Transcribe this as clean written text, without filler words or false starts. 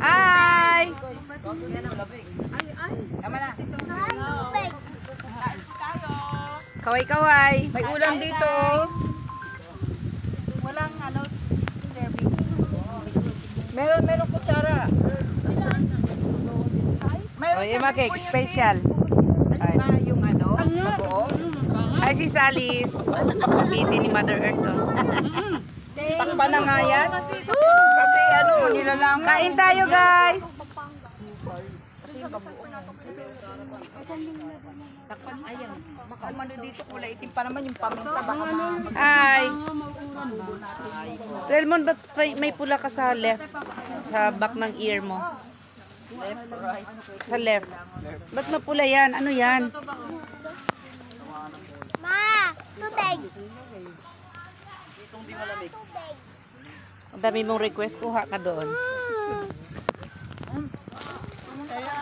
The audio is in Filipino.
Hi! Kaway-kaway. May ulam dito. Walang ano, serving. Meron kutsara. O, yung mga cake, special. Ay. Yung ano, mabuo. Hi, si Salis. Busy ni Mother Earth. Oh. Takpan na nga yan. Kasi ano, nilalang. Kain tayo, guys. Takpan, ayan. Baka umano dito, kulay itim pa naman yung paminta. Baka Hi. Relmon, ba't may pula ka sa left? Sa back ng ear mo? left, right. Sa left. Ba't mapula yan? Ano yan? Ma, tubig. Itong di malamig. Ang dami mong request, kuha ka doon. Kaya